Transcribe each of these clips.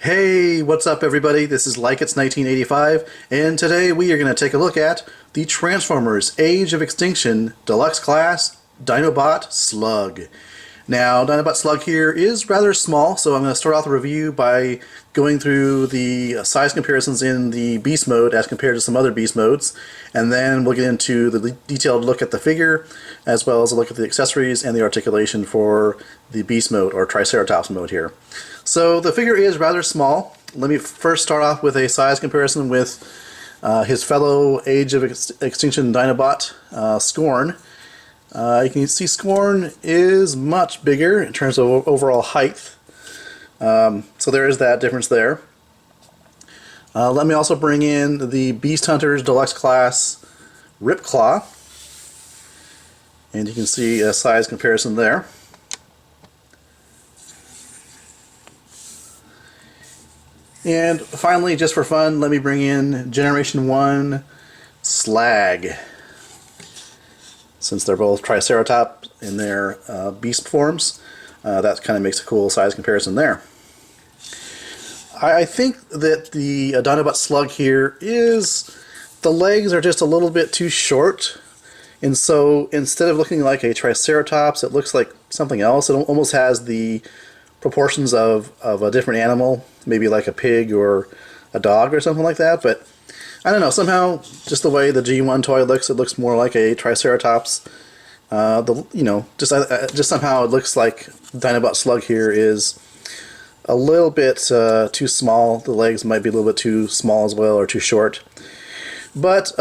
Hey, what's up everybody? This is Like It's 1985, and today we are going to take a look at the Transformers Age of Extinction Deluxe Class Dinobot Slug. Now, Dinobot Slug here is rather small, so I'm going to start off the review by going through the size comparisons in the Beast Mode as compared to some other Beast Modes, and then we'll get into the detailed look at the figure, as well as a look at the accessories and the articulation for the Beast Mode, or Triceratops mode here. So the figure is rather small. Let me first start off with a size comparison with his fellow Age of Extinction Dinobot, Scorn. You can see Scorn is much bigger in terms of overall height. So there is that difference there. Let me also bring in the Beast Hunters Deluxe Class Ripclaw. And you can see a size comparison there. And finally, just for fun, let me bring in Generation 1 Slag. Since they're both Triceratops in their beast forms, that kind of makes a cool size comparison there. I think that the Dinobot Slug here the legs are just a little bit too short, and so instead of looking like a Triceratops, it looks like something else. It almost has the proportions of a different animal, maybe like a pig or a dog or something like that, but I don't know, somehow just the way the G1 toy looks, it looks more like a Triceratops. Just somehow it looks like Dinobot Slug here is a little bit too small. The legs might be a little bit too small as well, or too short. But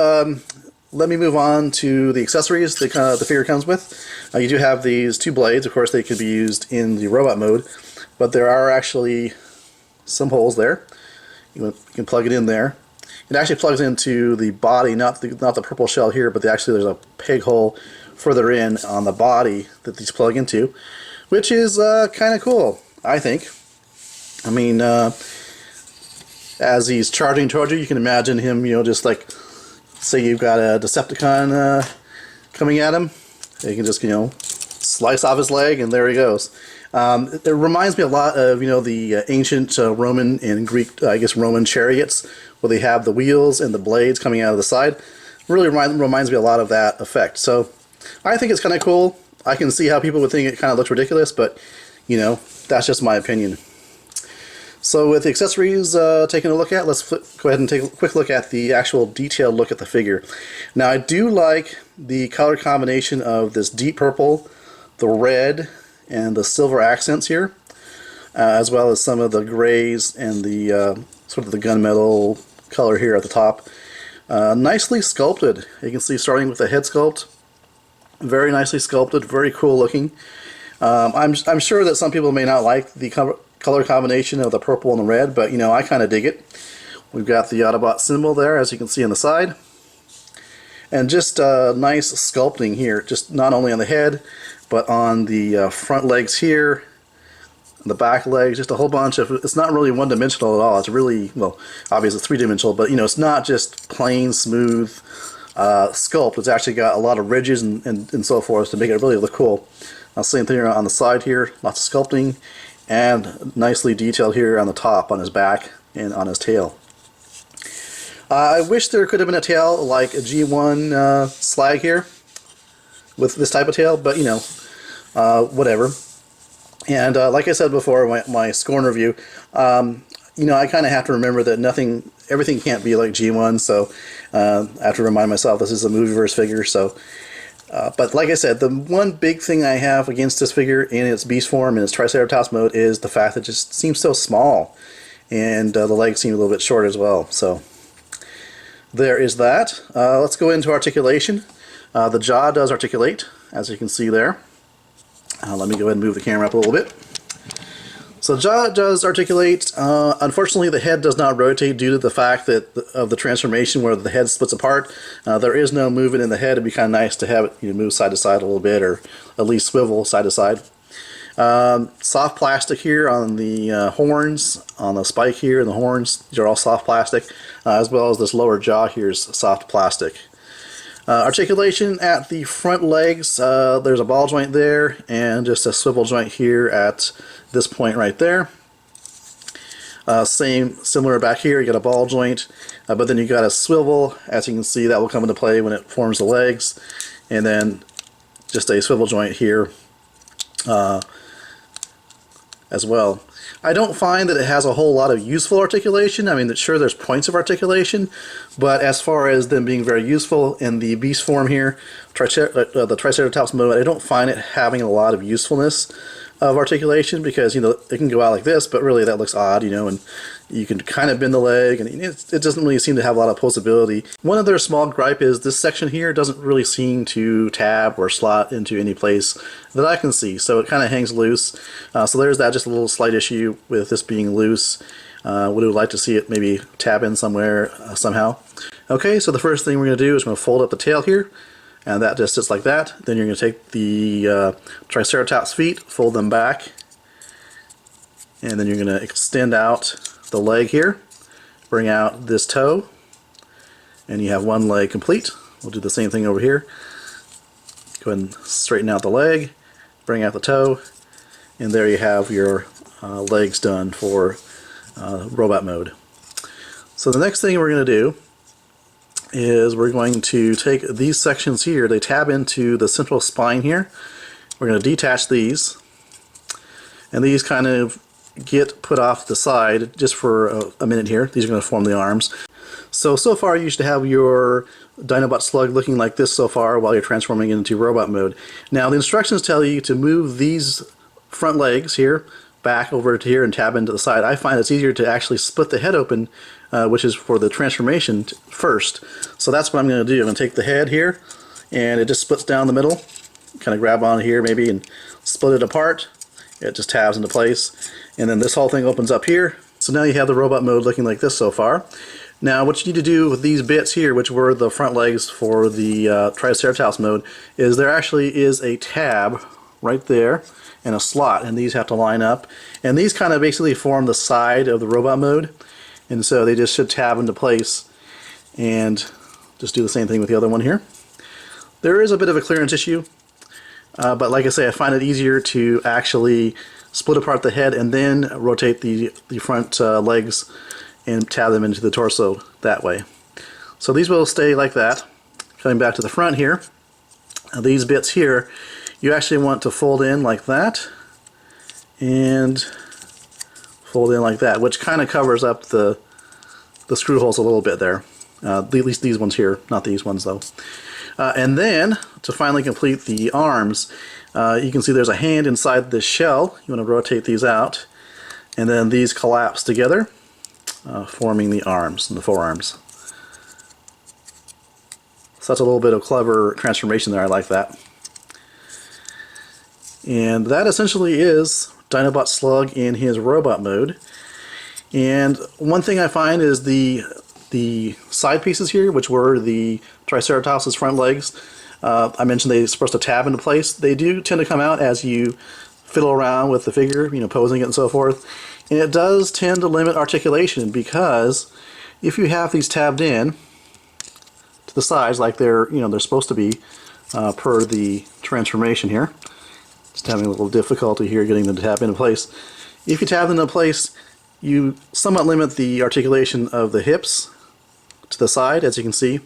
let me move on to the accessories that the figure comes with. You do have these two blades. Of course, they could be used in the robot mode, but there are actually some holes there. You can plug it in there. It actually plugs into the body, not the purple shell here, but there's a peg hole further in on the body that these plug into, which is kind of cool, I think. I mean, as he's charging towards you, you can imagine him, just like, say you've got a Decepticon coming at him. You can just, slice off his leg, and there he goes. It reminds me a lot of, the ancient Roman and Greek, Roman chariots, where they have the wheels and the blades coming out of the side. It really reminds me a lot of that effect. So I think it's kind of cool. I can see how people would think it kind of looks ridiculous, but, that's just my opinion. So with the accessories taking a look at, let's go ahead and take a quick look at the actual detailed look at the figure. Now, I do like the color combination of this deep purple, the red, and the silver accents here, as well as some of the grays and the sort of the gunmetal color here at the top. Nicely sculpted. You can see, starting with the head sculpt, very nicely sculpted, very cool looking. I'm sure that some people may not like the color combination of the purple and the red, but I kind of dig it. We've got the Autobot symbol there, as you can see on the side, and just nice sculpting here, just not only on the head, but on the front legs here, the back legs, just a whole bunch of, it's not really one-dimensional at all. It's really, well, obviously three-dimensional, but it's not just plain smooth sculpt. It's actually got a lot of ridges and so forth to make it really look cool. Same thing on the side here, lots of sculpting, and nicely detailed here on the top, on his back, and on his tail. I wish there could have been a tail like a G1 Slag here, with this type of tail, but whatever. And like I said before, my Scorn review, I kind of have to remember that everything can't be like G1, so I have to remind myself this is a Movieverse figure. So, but like I said, the one big thing I have against this figure in its beast form and its Triceratops mode is the fact that it just seems so small, and the legs seem a little bit short as well. So there is that. Let's go into articulation. The jaw does articulate, as you can see there. Let me go ahead and move the camera up a little bit. So the jaw does articulate. Unfortunately, the head does not rotate due to the fact of the transformation where the head splits apart. There is no movement in the head. It'd be kind of nice to have it move side to side a little bit, or at least swivel side to side. Soft plastic here on the horns, on the spike here, and the horns. These are all soft plastic, as well as this lower jaw here is soft plastic. Articulation at the front legs, there's a ball joint there and just a swivel joint here at this point right there. Similar back here, you got a ball joint, but then you got a swivel. As you can see, that will come into play when it forms the legs, and then just a swivel joint here as well. I don't find that it has a whole lot of useful articulation. I mean, sure, there's points of articulation, but as far as them being very useful in the beast form here, the Triceratops mode, I don't find it having a lot of usefulness of articulation, because it can go out like this, but really that looks odd, and you can kind of bend the leg, and it doesn't really seem to have a lot of posability. One other small gripe is this section here doesn't really seem to tab or slot into any place that I can see, so it kind of hangs loose. So there's that, just a little slight issue with this being loose. Would like to see it maybe tab in somewhere somehow. Okay, so the first thing we're going to do is we're going to fold up the tail here, and that just sits like that. Then you're going to take the Triceratops feet, fold them back, and then you're going to extend out the leg here, bring out this toe, and you have one leg complete. We'll do the same thing over here. Go ahead and straighten out the leg, bring out the toe, and there you have your legs done for robot mode. So the next thing we're going to do is we're going to take these sections here. They tab into the central spine here. We're going to detach these, and these kind of get put off to the side just for a minute here. These are going to form the arms. So far you should have your Dinobot Slug looking like this so far while you're transforming it into robot mode. Now the instructions tell you to move these front legs here back over to here and tab into the side. I find it's easier to actually split the head open, which is for the transformation first. So that's what I'm going to do. I'm going to take the head here, and it just splits down the middle. Kind of grab on here maybe and split it apart. It just tabs into place, and then this whole thing opens up here. So now you have the robot mode looking like this so far. Now what you need to do with these bits here, which were the front legs for the Triceratops mode, is there actually is a tab right there and a slot, and these have to line up, and these kind of basically form the side of the robot mode, and so they just should tab into place. And just do the same thing with the other one here. There is a bit of a clearance issue, but like I say, I find it easier to actually split apart the head and then rotate the front legs and tab them into the torso that way. So these will stay like that. Coming back to the front here, these bits here, you actually want to fold in like that and fold in like that, which kind of covers up the screw holes a little bit there. At least these ones here, not these ones though. And then to finally complete the arms, you can see there's a hand inside this shell. You want to rotate these out, and then these collapse together, forming the arms and the forearms. So that's a little bit of clever transformation there. I like that. And that essentially is Dinobot Slug in his robot mode. And one thing I find is the side pieces here, which were the Triceratops' front legs, I mentioned they're supposed to tab into place. They do tend to come out as you fiddle around with the figure, posing it and so forth. And it does tend to limit articulation, because if you have these tabbed in to the sides like they're supposed to be per the transformation here. Just having a little difficulty here getting them to tab into place. If you tab them into place, you somewhat limit the articulation of the hips to the side, as you can see.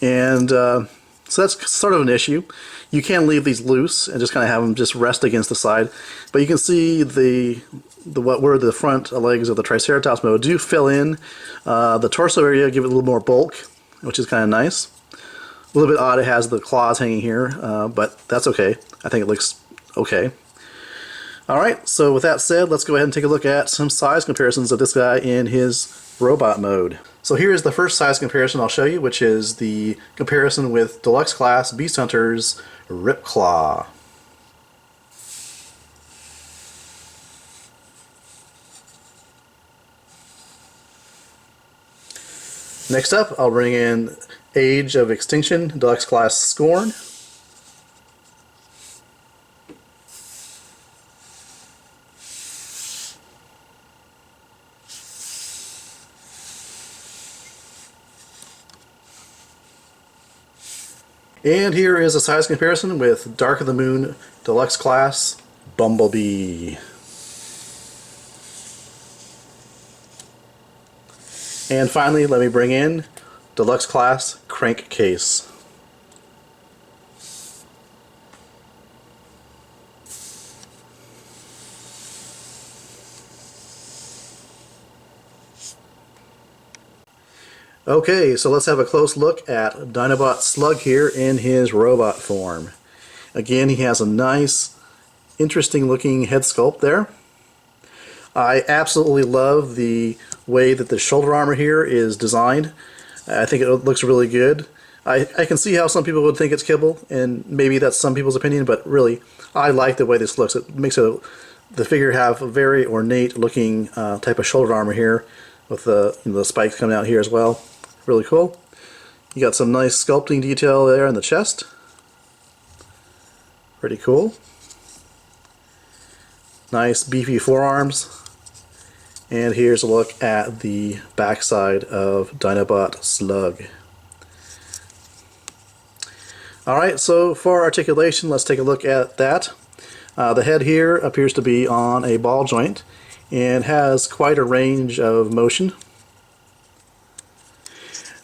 And so that's sort of an issue. You can leave these loose and just kind of have them just rest against the side. But you can see what were the front legs of the Triceratops mode do fill in the torso area, give it a little more bulk, which is kind of nice. A little bit odd it has the claws hanging here, but that's okay. I think it looks okay. Alright, so with that said, let's go ahead and take a look at some size comparisons of this guy in his robot mode. So here is the first size comparison I'll show you, which is the comparison with Deluxe Class Beast Hunter's Ripclaw. Next up, I'll bring in Age of Extinction Deluxe Class Scorn. And here is a size comparison with Dark of the Moon Deluxe Class Bumblebee. And finally, let me bring in Deluxe Class Crankcase. Okay, so let's have a close look at Dinobot Slug here in his robot form. Again, he has a nice, interesting looking head sculpt there. I absolutely love the way that the shoulder armor here is designed. I think it looks really good. I can see how some people would think it's kibble, and maybe that's some people's opinion, but really, I like the way this looks. It makes the figure have a very ornate looking type of shoulder armor here, with the spikes coming out here as well. Really cool. You got some nice sculpting detail there in the chest. Pretty cool. Nice beefy forearms. And here's a look at the backside of Dinobot Slug. Alright, so for articulation, let's take a look at that. The head here appears to be on a ball joint and has quite a range of motion.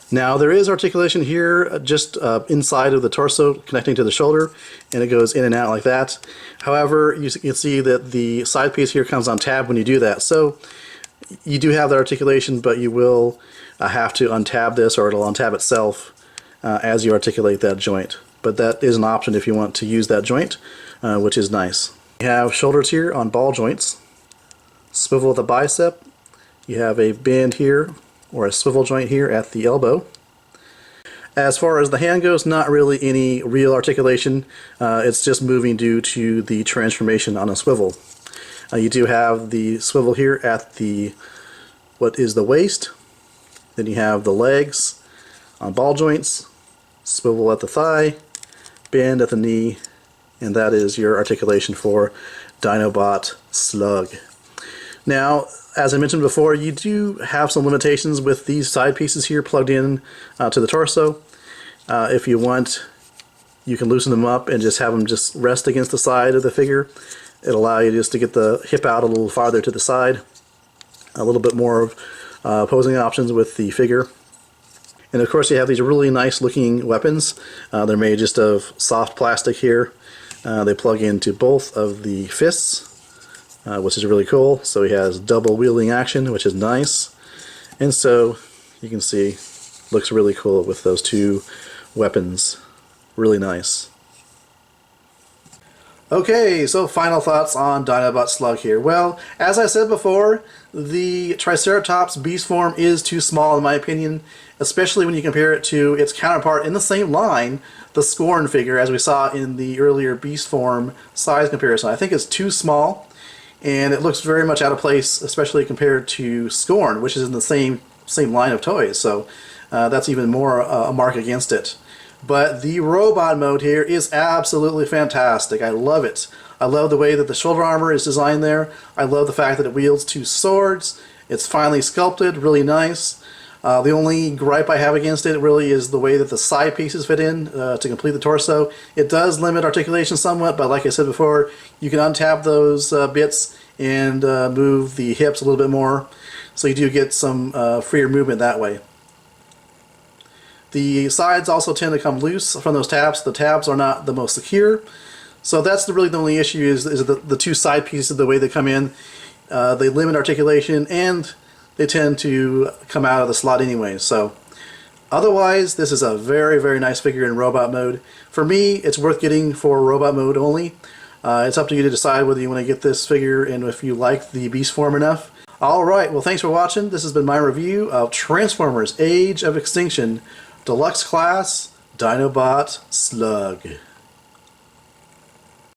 Now there is articulation here just inside of the torso connecting to the shoulder, and it goes in and out like that. However, you can see that the side piece here comes on tab when you do that. So you do have that articulation, but you will have to untab this, or it'll untab itself as you articulate that joint. But that is an option if you want to use that joint, which is nice. You have shoulders here on ball joints, swivel at the bicep, you have a bend here, or a swivel joint here at the elbow. As far as the hand goes, not really any real articulation. It's just moving due to the transformation on a swivel. You do have the swivel here at what is the waist. Then you have the legs on ball joints, swivel at the thigh, bend at the knee, and that is your articulation for Dinobot Slug. Now, as I mentioned before, you do have some limitations with these side pieces here plugged in to the torso. If you want, you can loosen them up and just have them just rest against the side of the figure. It'll allow you just to get the hip out a little farther to the side. A little bit more of posing options with the figure. And of course you have these really nice looking weapons. They're made just of soft plastic here. They plug into both of the fists, which is really cool. So he has double wielding action, which is nice. And so you can see, looks really cool with those two weapons. Really nice. Okay, so final thoughts on Dinobot Slug here. Well, as I said before, the Triceratops beast form is too small in my opinion, especially when you compare it to its counterpart in the same line, the Scorn figure, as we saw in the earlier beast form size comparison. I think it's too small, and it looks very much out of place, especially compared to Scorn, which is in the same line of toys. So that's even more a mark against it. But the robot mode here is absolutely fantastic. I love it. I love the way that the shoulder armor is designed there. I love the fact that it wields two swords. It's finely sculpted, really nice. The only gripe I have against it really is the way that the side pieces fit in to complete the torso. It does limit articulation somewhat, but like I said before, you can untap those bits and move the hips a little bit more, so you do get some freer movement that way. The sides also tend to come loose from those tabs. The tabs are not the most secure, so that's really the only issue is the two side pieces, the way they come in. They limit articulation, and they tend to come out of the slot anyway. So otherwise, this is a very, very nice figure in robot mode. For me, it's worth getting for robot mode only. It's up to you to decide whether you want to get this figure and if you like the beast form enough. Alright, well thanks for watching. This has been my review of Transformers Age of Extinction Deluxe Class Dinobot Slug.